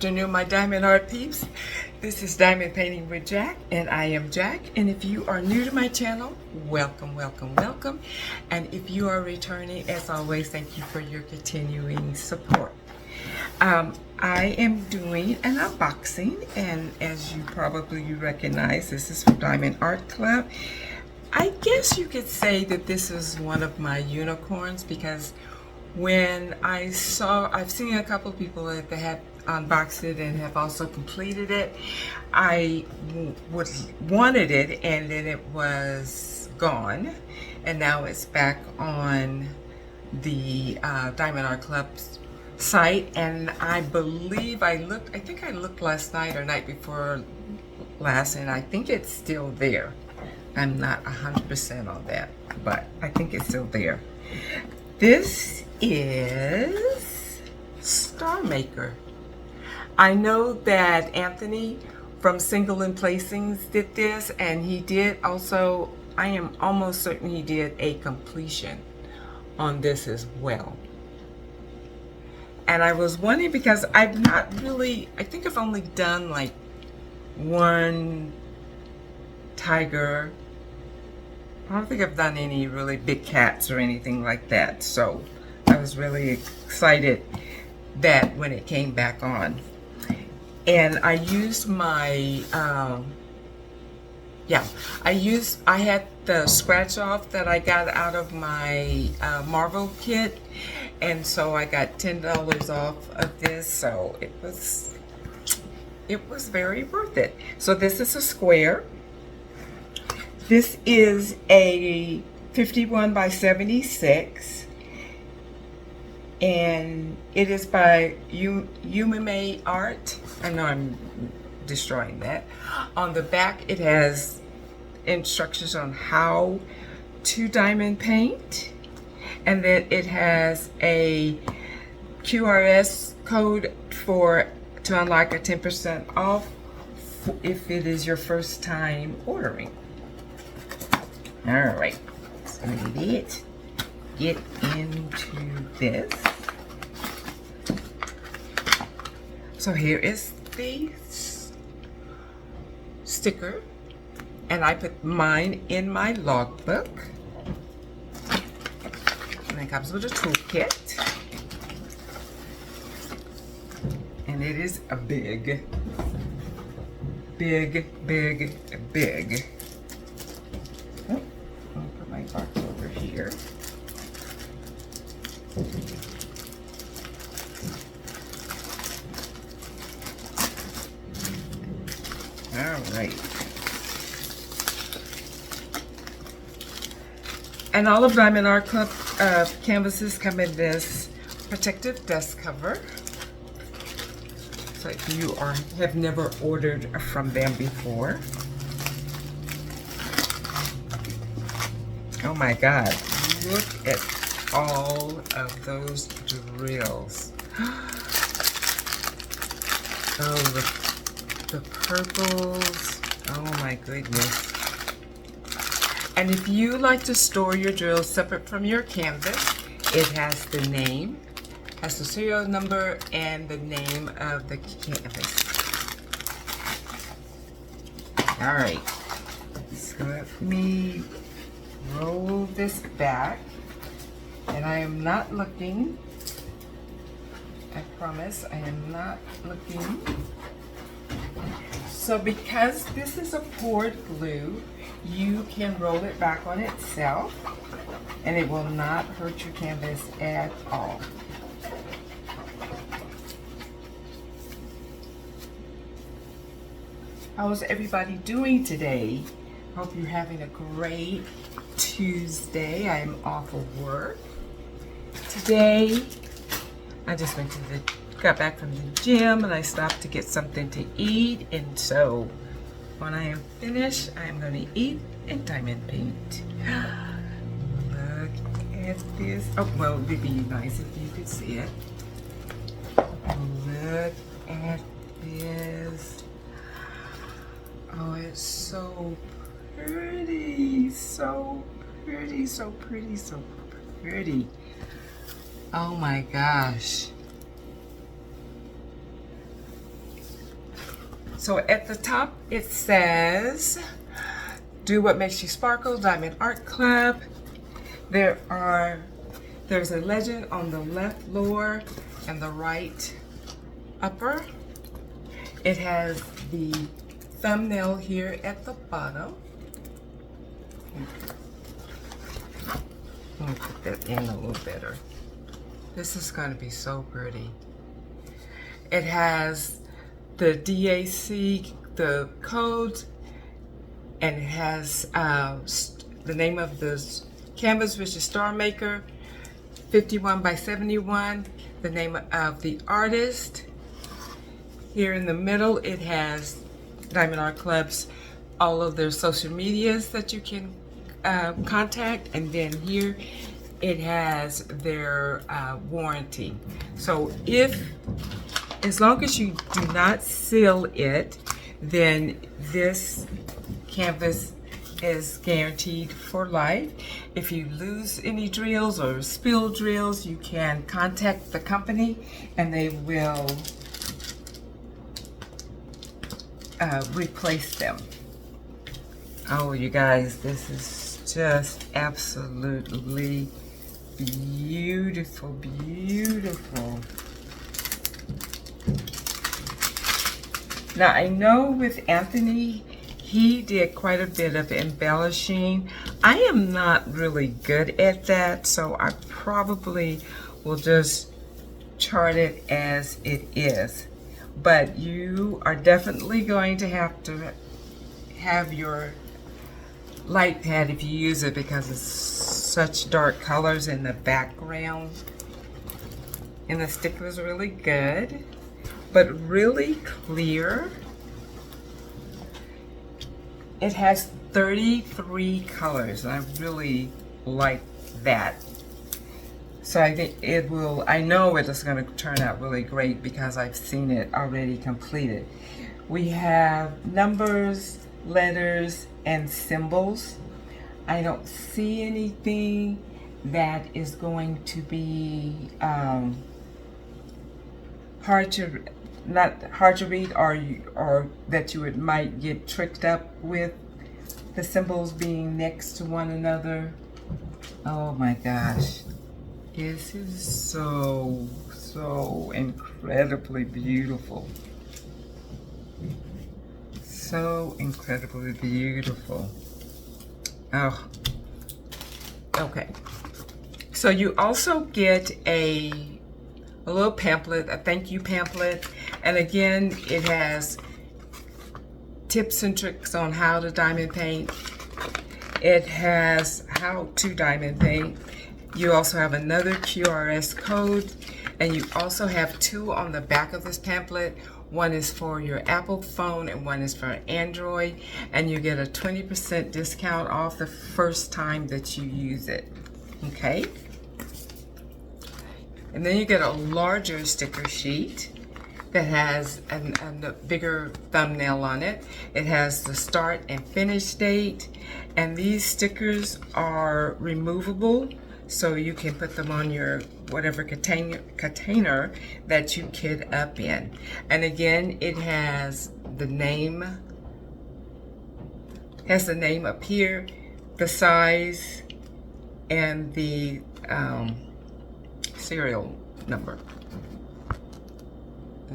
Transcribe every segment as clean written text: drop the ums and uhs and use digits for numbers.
afternoon, my diamond art peeps. This is Diamond Painting with Jack, and I am Jack. And if you are new to my channel, welcome, welcome, welcome. And if you are returning, as always, thank you for your continuing support. I am doing an unboxing, and as you probably recognize, this is from Diamond Art Club. I guess you could say that this is one of my unicorns, because when I've seen a couple of people that have unboxed it and have also completed it. I wanted it, and then it was gone, and now it's back on the Diamond Art Club's site. And I believe I think I looked last night or night before last, and I think it's still there. I'm not 100% on that, but I think it's still there. This is Star Maker. I know that Anthony from Single and Placings did this, and he did also, I am almost certain he did a completion on this as well. And I was wondering, because I've not really, I think I've only done like one tiger. I don't think I've done any really big cats or anything like that. So I was really excited that when it came back on. And I used my, I had the scratch off that I got out of my Marvel kit. And so I got $10 off of this. So it was very worth it. So this is a square. This is a 51 by 76, and it is by Yumime Art. I know I'm destroying that. On the back, it has instructions on how to diamond paint, and then it has a QRS code to unlock a 10% off if it is your first time ordering. All right, so let's get into this. So here is the sticker, and I put mine in my logbook. And it comes with a toolkit, and it is a big. Box over here. All right. And all of Diamond Art Club canvases come in this protective dust cover. So if you have never ordered from them before. Oh my God, look at all of those drills. Oh, the purples. Oh my goodness. And if you like to store your drills separate from your canvas, it has the name, has the serial number, and the name of the canvas. All right, so let me roll this back, and I am not looking. I promise I am not looking. So because this is a poured glue, you can roll it back on itself, and it will not hurt your canvas at all. How's everybody doing today? Hope you're having a great Tuesday. I'm off of work today. I just got back from the gym, and I stopped to get something to eat. And so when I am finished, I'm going to eat and diamond paint. Look at this. Oh, well, it would be nice if you could see it. Look at this. Oh, it's so pretty, so pretty, so pretty, so pretty. Oh my gosh. So at the top it says, "Do what makes you sparkle, Diamond Art Club." There's a legend on the left lower and the right upper. It has the thumbnail here at the bottom. Let me put that in a little better. This is going to be so pretty. It has the DAC, the codes, and it has the name of the canvas, which is Star Maker 51 by 71, the name of the artist. Here in the middle, it has Diamond Art Club's, all of their social medias that you can contact, and then here it has their warranty. So as long as you do not seal it, then this canvas is guaranteed for life. If you lose any drills or spill drills, you can contact the company and they will replace them. Oh, you guys, this is just absolutely beautiful, beautiful. Now, I know with Anthony, he did quite a bit of embellishing. I am not really good at that, so I probably will just chart it as it is. But you are definitely going to have your light pad if you use it, because it's such dark colors in the background. And the sticker is really good, but really clear. It has 33 colors, and I really like that. So I think I know it is going to turn out really great because I've seen it already completed. We have numbers, letters, and symbols. I don't see anything that is going to be not hard to read, or that you might get tricked up with the symbols being next to one another. Oh my gosh, this is so incredibly beautiful. So incredibly beautiful. Oh, okay. So you also get a little pamphlet, a thank you pamphlet, and again it has tips and tricks on how to diamond paint. It has how to diamond paint. You also have another QRS code, and you also have two on the back of this pamphlet. One is for your Apple phone and one is for Android, and you get a 20% discount off the first time that you use it. Okay? And then you get a larger sticker sheet that has a bigger thumbnail on it. It has the start and finish date, and these stickers are removable, so you can put them on your whatever container that you kit up in. And again, it has the name up here, the size, and the serial number.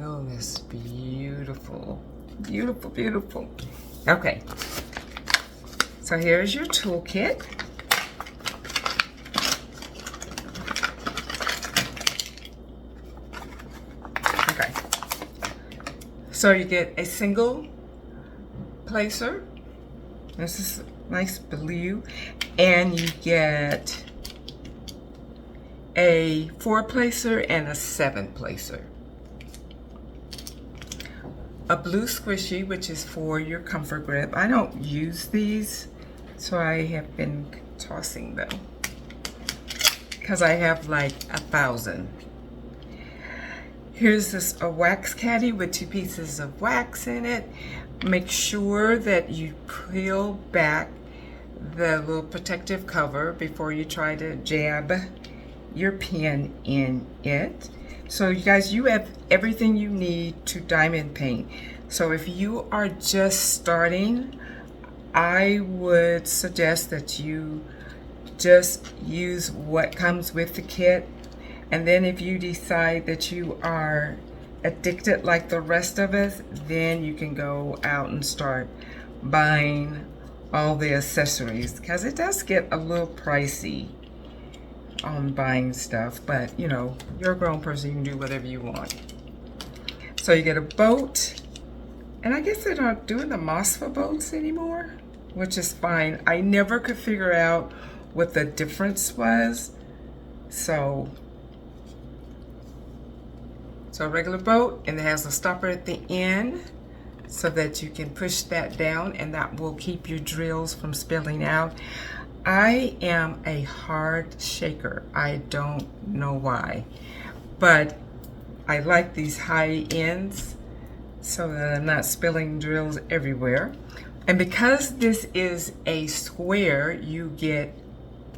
Oh, that's beautiful. Beautiful, beautiful. Okay. So here's your toolkit. Okay. So you get a single placer. This is nice blue. And you get a 4-placer and a 7-placer. A blue squishy, which is for your comfort grip. I don't use these, so I have been tossing them because I have like 1,000. Here's a wax caddy with 2 pieces of wax in it. Make sure that you peel back the little protective cover before you try to jab your pen in it. So you guys, you have everything you need to diamond paint. So if you are just starting, I would suggest that you just use what comes with the kit. And then if you decide that you are addicted like the rest of us, then you can go out and start buying all the accessories, because it does get a little pricey on buying stuff, but you know, you're a grown person, you can do whatever you want. So you get a boat, and I guess they're not doing the Mosfa boats anymore, which is fine. I never could figure out what the difference was. So a regular boat, and it has a stopper at the end so that you can push that down, and that will keep your drills from spilling out. I am a hard shaker. I don't know why, but I like these high ends so that I'm not spilling drills everywhere. And because this is a square, you get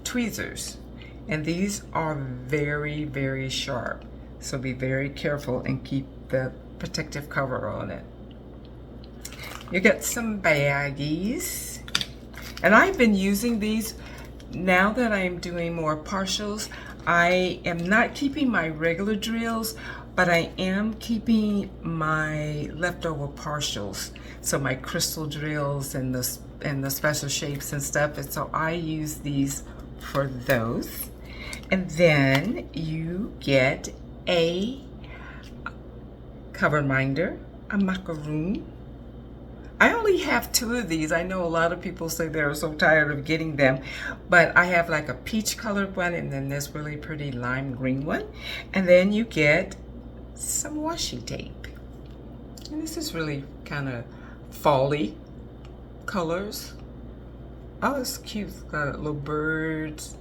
tweezers, and these are very, very sharp. So be very careful and keep the protective cover on it. You get some baggies, and I've been using these now that I'm doing more partials. I am not keeping my regular drills, but I am keeping my leftover partials. So my crystal drills and the special shapes and stuff. And so I use these for those. And then you get a cover minder, a macaroon. I only have 2 of these. I know a lot of people say they're so tired of getting them, but I have like a peach colored one, and then this really pretty lime green one. And then you get some washi tape. And this is really kind of fall-y colors. Oh, it's cute. It's got little birds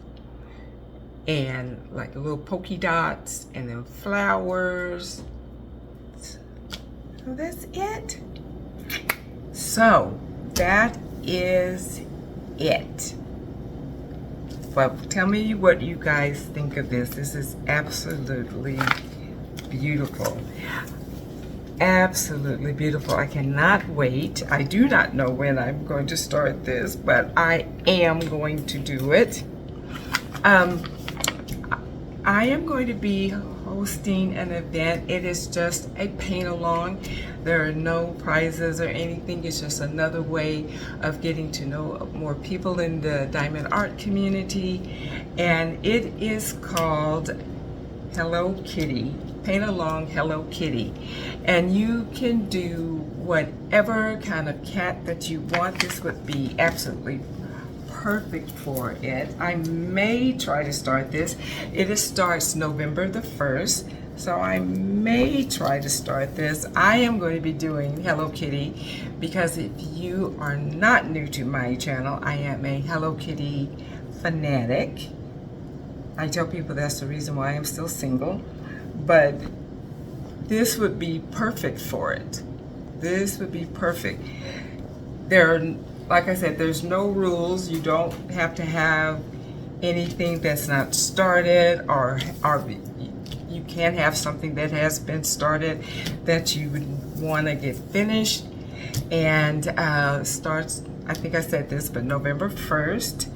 and like little polka dots, and then flowers. So that's it. So that is it. But tell me what you guys think of this. This is absolutely beautiful. Absolutely beautiful. I cannot wait. I do not know when I'm going to start this, but I am going to do it. I am going to be hosting an event. It is just a paint along. There are no prizes or anything. It's just another way of getting to know more people in the diamond art community. And it is called Hello Kitty. Paint along Hello Kitty. And you can do whatever kind of cat that you want. This would be absolutely perfect for it. I may try to start this. It starts November the 1st, so I may try to start this. I am going to be doing Hello Kitty because if you are not new to my channel, I am a Hello Kitty fanatic. I tell people that's the reason why I'm still single, but this would be perfect for it. This would be perfect. There are, like I said, there's no rules. You don't have to have anything that's not started, or you can have something that has been started that you would want to get finished. And starts, I think I said this, but November 1st.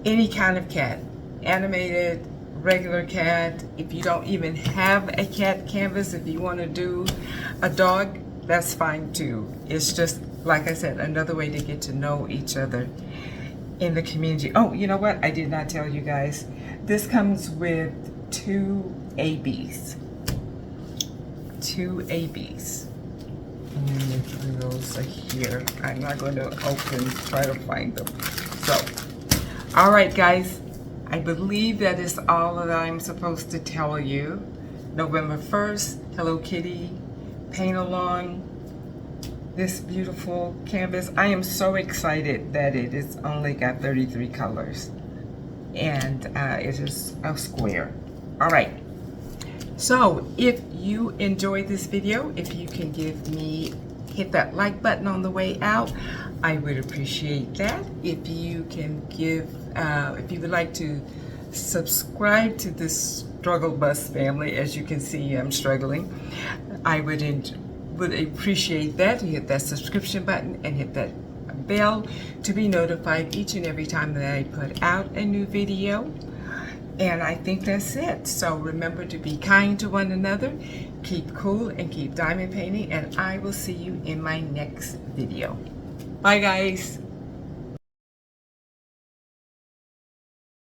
Any kind of cat, animated, regular cat. If you don't even have a cat canvas, if you want to do a dog, that's fine too. It's just, like I said, another way to get to know each other in the community. Oh, you know what? I did not tell you guys. This comes with 2 ABs. 2 ABs. And those are here. I'm not going to try to find them. So, all right, guys. I believe that is all that I'm supposed to tell you. November 1st, Hello Kitty, paint along this beautiful canvas. I am so excited that it is only got 33 colors, and it is a square. All right, so if you enjoyed this video, if you can hit that like button on the way out, I would appreciate that. If you can if you would like to subscribe to this Struggle Bus family, as you can see, I'm struggling, I would would appreciate that. Hit that subscription button and hit that bell to be notified each and every time that I put out a new video. And I think that's it. So remember to be kind to one another, keep cool, and keep diamond painting, and I will see you in my next video. Bye guys.